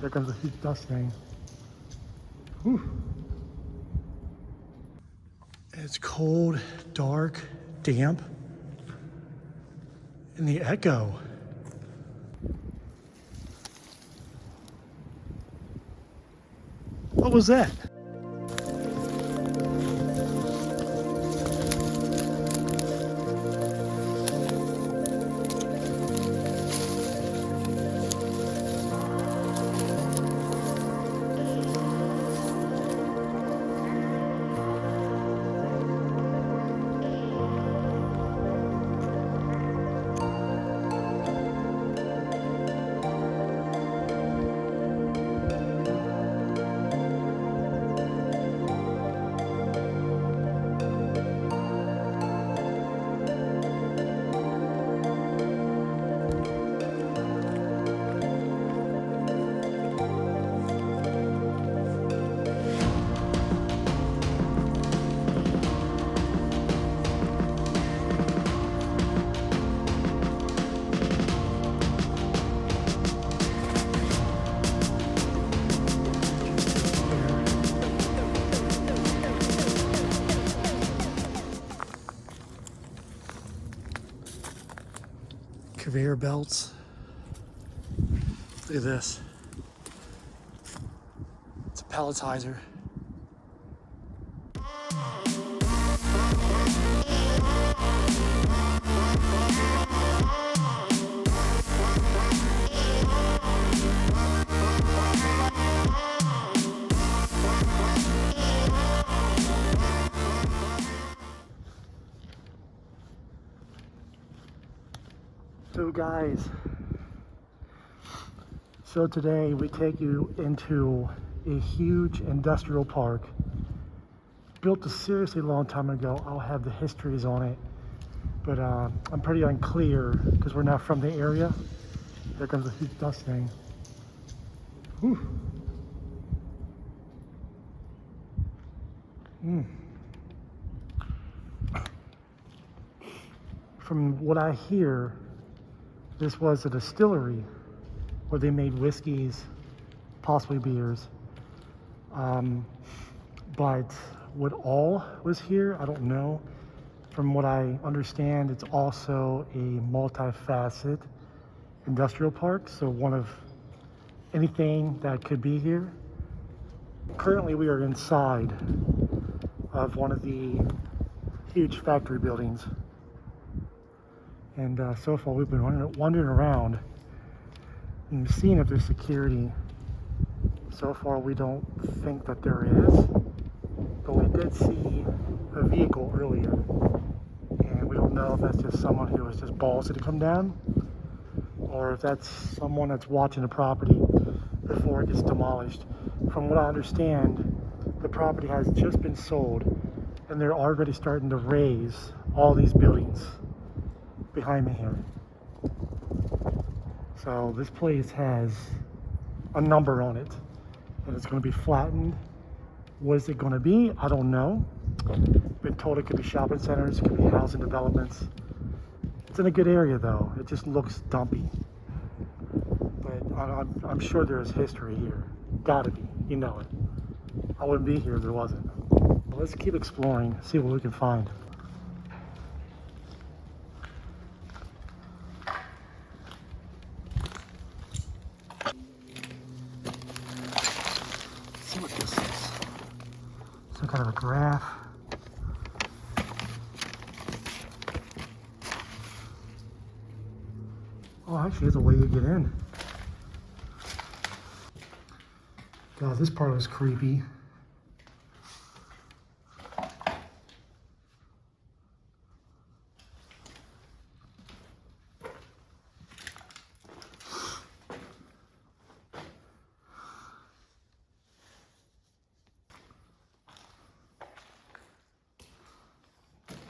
There comes a huge dust thing. Whew. It's cold, dark, damp, and the echo. What was that? Conveyor belts. Look at this. It's a palletizer. So guys, so today we take you into a huge industrial park built a seriously long time ago. I'll have the histories on it, but I'm pretty unclear because we're not from the area. There comes a huge dust thing. Whew. From what I hear, this was a distillery where they made whiskeys, possibly beers. But what all was here, I don't know. From what I understand, it's also a multi-facet industrial park, so one of anything that could be here. Currently, we are inside of one of the huge factory buildings. And so far, we've been wandering around and seeing if there's security. So far, we don't think that there is, but we did see a vehicle earlier, and we don't know if that's just someone who was just ballsy to come down, or if that's someone that's watching the property before it gets demolished. From what I understand, the property has just been sold, and they're already starting to raise all these buildings behind me here. So this place has a number on it, and it's going to be flattened. What is it going to be? I don't know. Been told it could be shopping centers, it could be housing developments. It's in a good area though. It just looks dumpy. But I'm sure there is history here. Gotta be. You know it. I wouldn't be here if there wasn't. Well, let's keep exploring, see what we can find. See what this is. Some kind of a graph. Oh, actually, there's a way to get in. God, this part was creepy.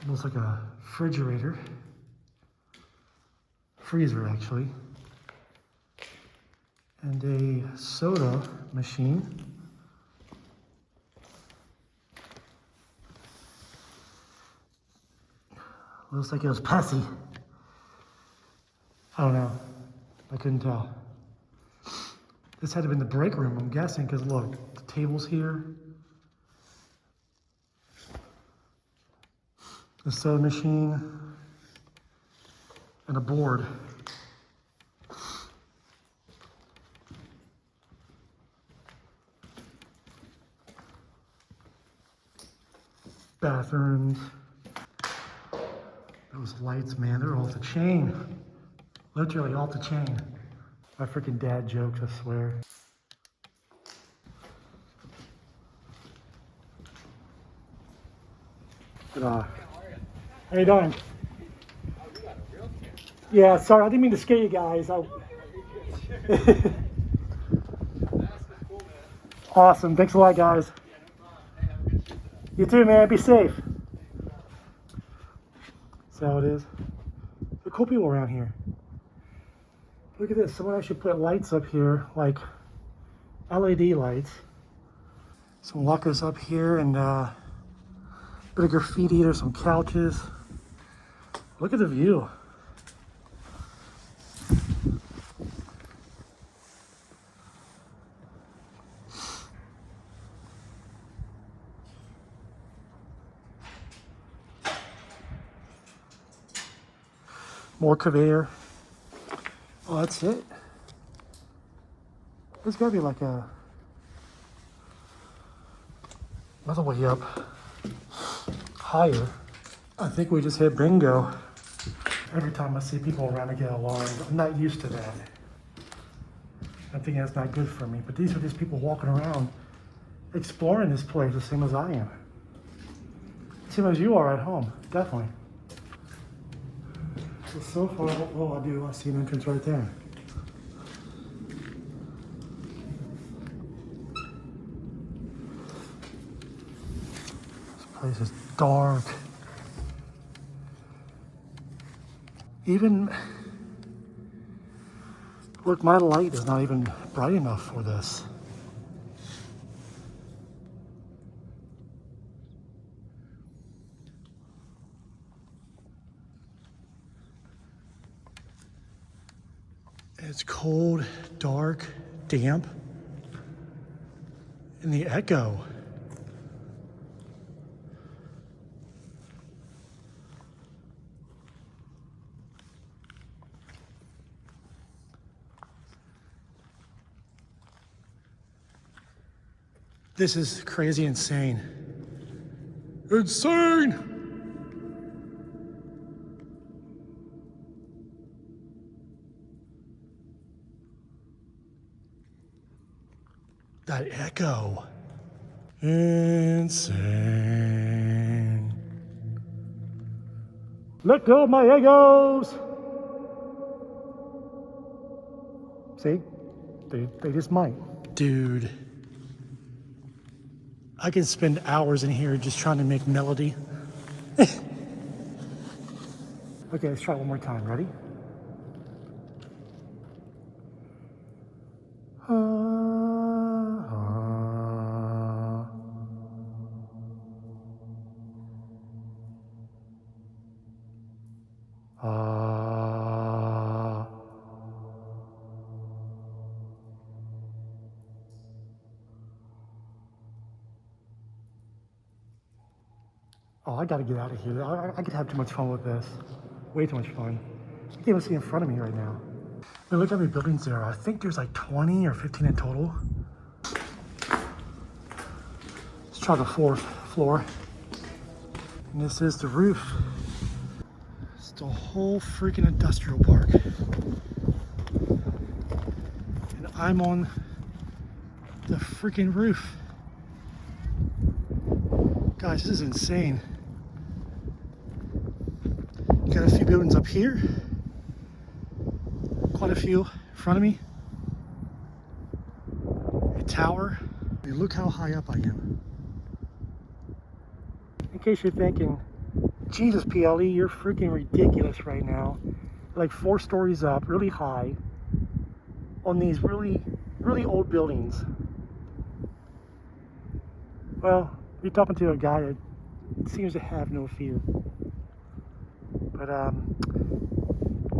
Looks like a refrigerator. Freezer, actually. And a soda machine. Looks like it was Pepsi. I don't know. I couldn't tell. This had to be in the break room, I'm guessing, because look, the table's here. The sewing machine. And a board. Bathrooms. Those lights, man, they're off the chain. Literally off the chain. My freaking dad jokes, I swear. But, how you doing? Yeah, sorry, I didn't mean to scare you guys. Awesome, thanks a lot, guys. You too, man. Be safe. That's how it is. There are cool people around here. Look at this. Someone actually put lights up here, like LED lights. Some lockers up here and a bit of graffiti. There's some couches. Look at the view. More conveyor. Oh, that's it. There's gotta be like another way up higher. I think we just hit bingo. Every time I see people around, I get alarmed. I'm not used to that. I think that's not good for me. But these are just people walking around, exploring this place the same as I am. Same as you are at home, definitely. So far, well, I see an entrance right there. This place is dark. Even, look, my light is not even bright enough for this. It's cold, dark, damp, and the echo. This is crazy insane. Insane! That echo. Insane. Let go of my egos. See? They just might. Dude. I can spend hours in here just trying to make melody. Okay, let's try one more time. Ready? Oh, I gotta get out of here. I could have too much fun with this. Way too much fun. I can't even see in front of me right now. I mean, look how many buildings there are. I think there's like 20 or 15 in total. Let's try the 4th floor. And this is the roof. It's the whole freaking industrial park. And I'm on the freaking roof. Guys, this is insane. Got a few buildings up here. Quite a few in front of me. A tower. I mean, look how high up I am. In case you're thinking, Jesus, PLE, you're freaking ridiculous right now. Like 4 stories up, really high, on these really, really old buildings. Well, you're talking to a guy that seems to have no fear. But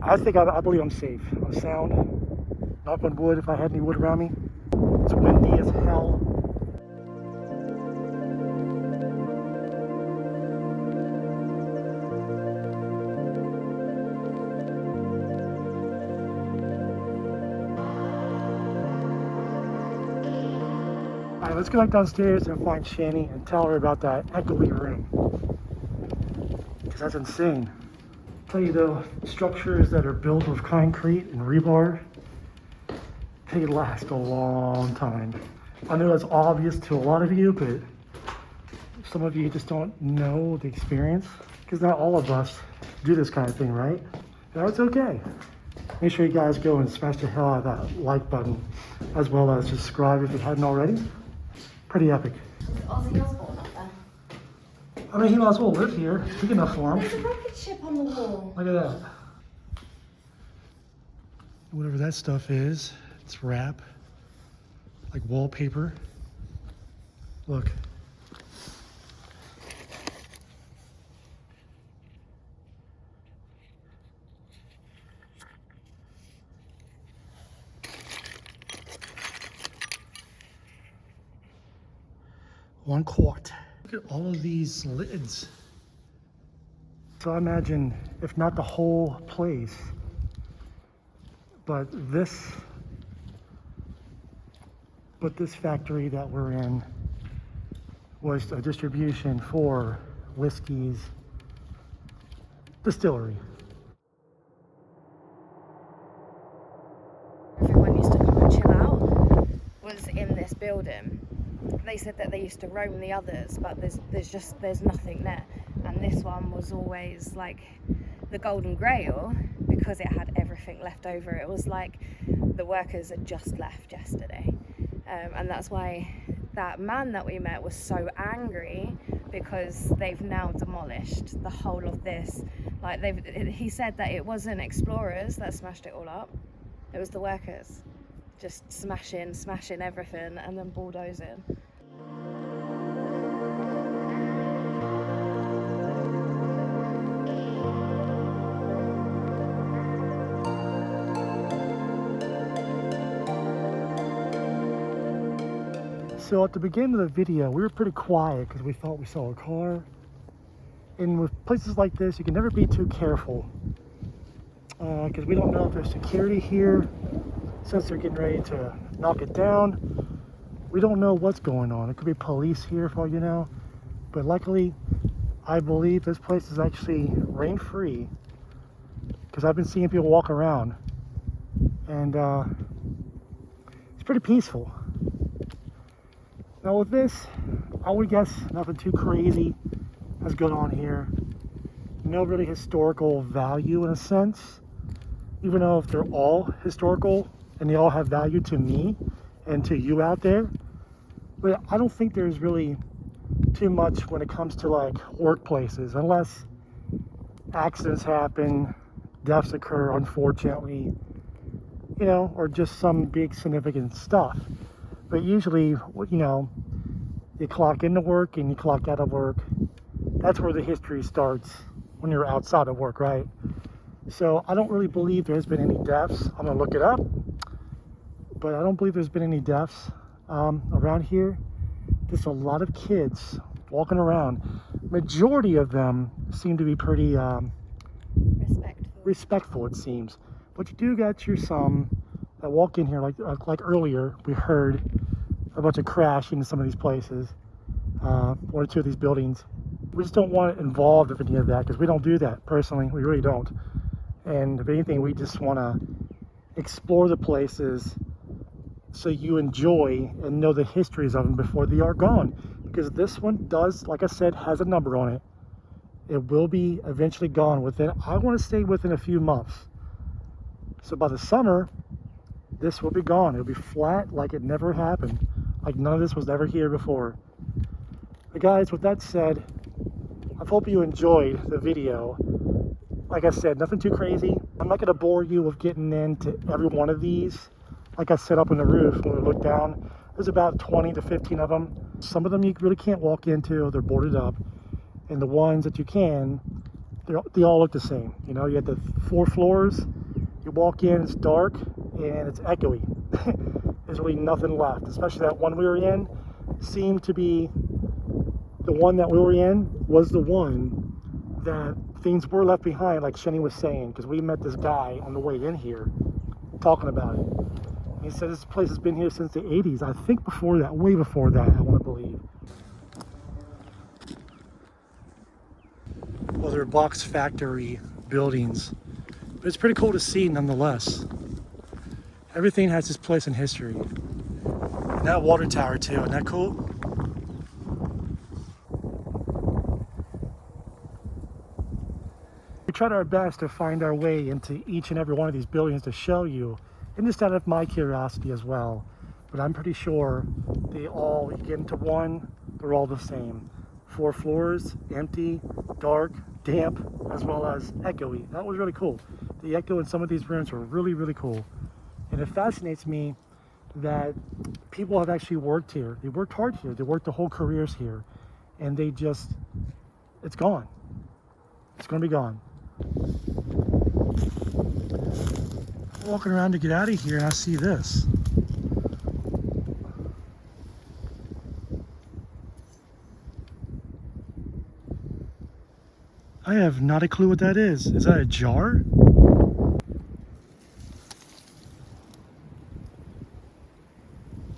I think I believe I'm safe. I'm sound. Knock on wood if I had any wood around me. It's windy as hell. Alright, let's go back downstairs and find Shani and tell her about that echoey room. Because that's insane. I'll tell you though, structures that are built with concrete and rebar, they last a long time. I know that's obvious to a lot of you, but some of you just don't know the experience. Because not all of us do this kind of thing, right? And that's okay. Make sure you guys go and smash the hell out of that like button, as well as subscribe if you hadn't already. Pretty epic. Ozzy Osbourne up there. I mean, he might as well live here. It's big enough for him. There's a rocket ship on the wall. Look at that. Whatever that stuff is, it's wrap, like wallpaper. Look. $1 quart. Look at all of these lids. So I imagine, if not the whole place, but this factory that we're in was a distribution for whiskey's distillery. Everyone used to come and chill out was in this building. They said that they used to roam the others, but there's nothing there. And this one was always like the golden grail because it had everything left over. It was like the workers had just left yesterday. And that's why that man that we met was so angry, because they've now demolished the whole of this. Like he said that it wasn't explorers that smashed it all up. It was the workers just smashing everything and then bulldozing. So at the beginning of the video, we were pretty quiet because we thought we saw a car. And with places like this, you can never be too careful because we don't know if there's security here. Since they're getting ready to knock it down, we don't know what's going on. It could be police here for all you know. But luckily, I believe this place is actually rain-free because I've been seeing people walk around. And it's pretty peaceful. Now with this, I would guess nothing too crazy has gone on here. No really historical value in a sense, even though if they're all historical and they all have value to me and to you out there. But I don't think there's really too much when it comes to like workplaces, unless accidents happen, deaths occur unfortunately, you know, or just some big significant stuff. But usually, you know, you clock into work and you clock out of work. That's where the history starts, when you're outside of work, right? So I don't really believe there's been any deaths. I'm gonna look it up, but I don't believe there's been any deaths around here. Just a lot of kids walking around. Majority of them seem to be pretty respectful, it seems. But you do get your some that walk in here, like earlier, we heard a bunch of crashing in some of these places, one or two of these buildings. We just don't want it involved with any of that because we don't do that personally. We really don't. And if anything, we just want to explore the places so you enjoy and know the histories of them before they are gone. Because this one does, like I said, has a number on it. It will be eventually gone within, I want to say within a few months. So by the summer, this will be gone. It'll be flat like it never happened. Like none of this was ever here before. But guys, with that said, I hope you enjoyed the video. Like I said, nothing too crazy. I'm not going to bore you with getting into every one of these. Like I set up on the roof when we look down, there's about 20 to 15 of them. Some of them you really can't walk into, they're boarded up. And the ones that you can, they all look the same. You know, you have the 4 floors, you walk in, it's dark, and it's echoey. there's really nothing left. Especially that one we were in seemed to be, the one that we were in was the one that things were left behind, like Shenny was saying, because we met this guy on the way in here talking about it. He said this place has been here since the 80s. I think before that, way before that, I want to believe. Well, they're box factory buildings, but it's pretty cool to see nonetheless. Everything has its place in history. And that water tower too, isn't that cool? We tried our best to find our way into each and every one of these buildings to show you, and just out of my curiosity as well. But I'm pretty sure they all, you get into one, they're all the same. 4 floors, empty, dark, damp, as well as echoey. That was really cool. The echo in some of these rooms were really, really cool. And it fascinates me that people have actually worked here. They worked hard here. They worked their whole careers here. And they just, it's gone. It's gonna be gone. Walking around to get out of here and I see this. I have not a clue what that is. Is that a jar?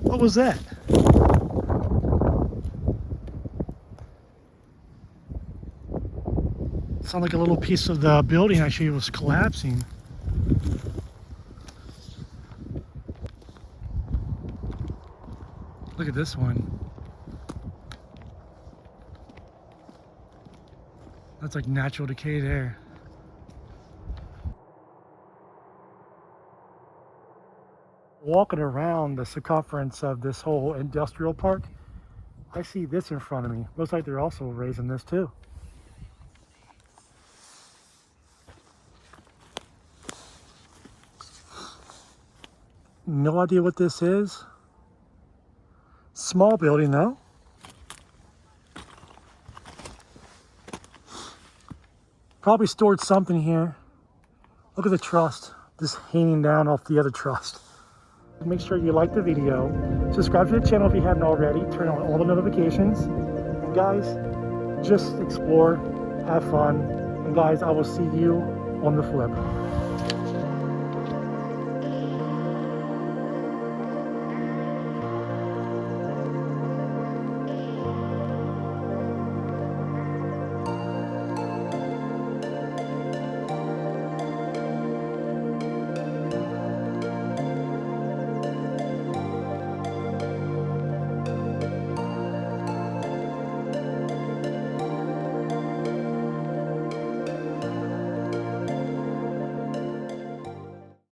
What was that? Sounded like a little piece of the building actually was collapsing. Look at this one. That's like natural decay there. Walking around the circumference of this whole industrial park, I see this in front of me. Looks like they're also raising this too. No idea what this is. Small building though. Probably stored something here. Look at the truss just hanging down off the other truss. Make sure you like the video, subscribe to the channel if you haven't already, turn on all the notifications. And guys, just explore, have fun, and guys, I will see you on the flip.